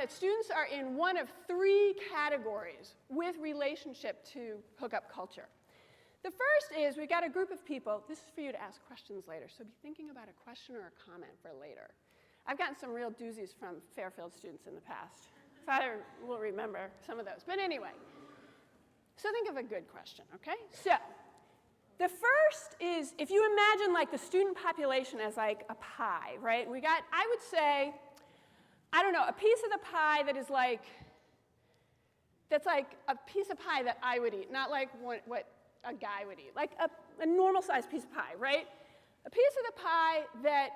that students are in one of three categories with relationship to hookup culture. The first is we've got a group of people. This is for you to ask questions later, so be thinking about a question or a comment for later. I've gotten some real doozies from Fairfield students in the past, so I will remember some of those. But anyway, so think of a good question, okay? So the first is, if you imagine like the student population as like a pie, right? We got, I would say, I don't know, a piece of the pie that is like, that's like a piece of pie that I would eat, not like what a guy would eat, like a normal-sized piece of pie, right? A piece of the pie that,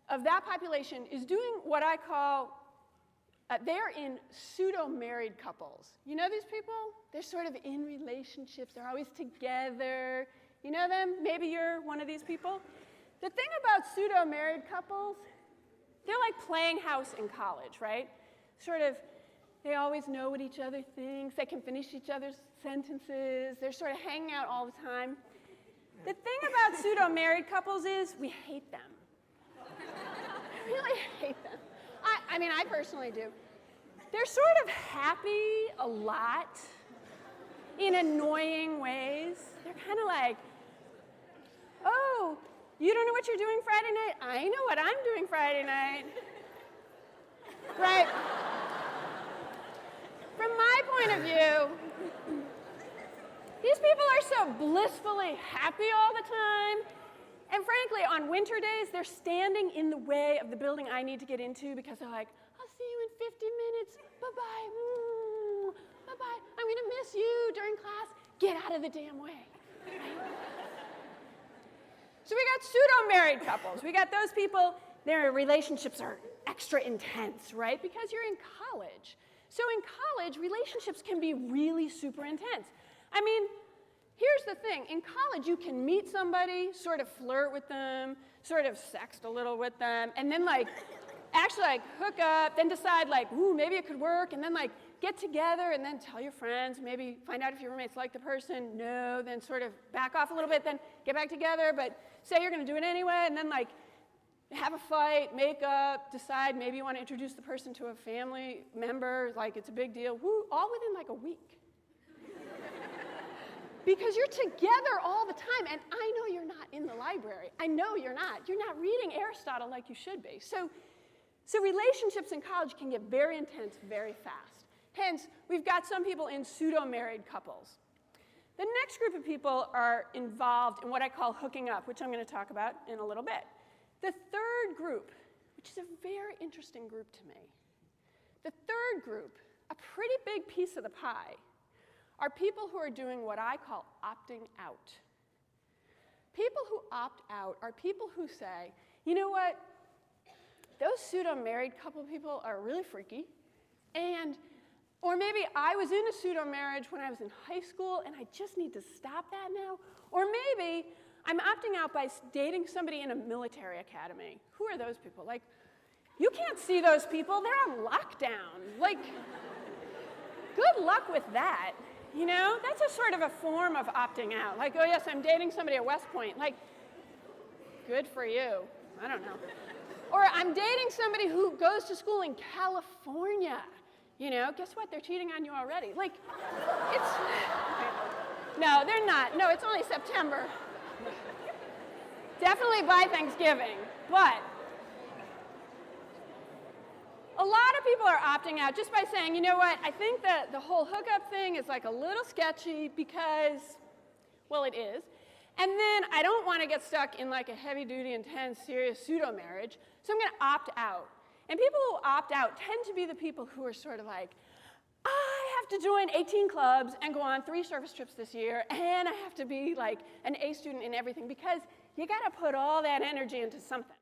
of that population is doing what I call, they're in pseudo-married couples. You know these people? They're sort of in relationships. They're always together. You know them? Maybe you're one of these people. The thing about pseudo-married couples, they're like playing house in college, right? Sort of, they always know what each other thinks. They can finish each other's sentences. They're sort of hanging out all the time. The thing about pseudo-married couples is we hate them. I really hate them. I mean, I personally do. They're sort of happy a lot in annoying ways. They're kind of like, oh, you don't know what you're doing Friday night? I know what I'm doing Friday night. Right? From my point of view, these people are so blissfully happy all the time. And frankly, on winter days, they're standing in the way of the building I need to get into because they're like, I'll see you in 50 minutes. Bye-bye. Bye-bye. I'm going to miss you during class. Get out of the damn way. So we got pseudo-married couples. We got those people, their relationships are extra intense, right? Because you're in college. So in college, relationships can be really super intense. I mean, here's the thing. In college, you can meet somebody, sort of flirt with them, sort of sext a little with them, and then like actually like hook up, then decide like, ooh, maybe it could work, and then like get together and then tell your friends, maybe find out if your roommates like the person, no, then sort of back off a little bit, then get back together, but say you're going to do it anyway, and then like have a fight, make up, decide maybe you want to introduce the person to a family member, like it's a big deal, woo, all within like a week. Because you're together all the time, and I know you're not in the library. I know you're not. You're not reading Aristotle like you should be. So relationships in college can get very intense very fast. Hence, we've got some people in pseudo-married couples. The next group of people are involved in what I call hooking up, which I'm going to talk about in a little bit. The third group, which is a very interesting group to me, the third group, a pretty big piece of the pie, are people who are doing what I call opting out. People who opt out are people who say, you know what, those pseudo-married couple people are really freaky, or maybe I was in a pseudo-marriage when I was in high school and I just need to stop that now, or maybe I'm opting out by dating somebody in a military academy. Who are those people? Like, you can't see those people, they're on lockdown. Like, good luck with that. You know, that's a sort of a form of opting out. Like, oh yes, I'm dating somebody at West Point. Like, good for you. I don't know. Or I'm dating somebody who goes to school in California. You know, guess what? They're cheating on you already. Like, it's, no, they're not. No, it's only September. Definitely by Thanksgiving. But a lot of people are opting out just by saying, you know what, I think that the whole hookup thing is like a little sketchy because, well, it is. And then I don't want to get stuck in like a heavy-duty, intense, serious pseudo-marriage, so I'm going to opt out. And people who opt out tend to be the people who are sort of like, I have to join 18 clubs and go on 3 service trips this year, and I have to be like an A student in everything, because you got to put all that energy into something.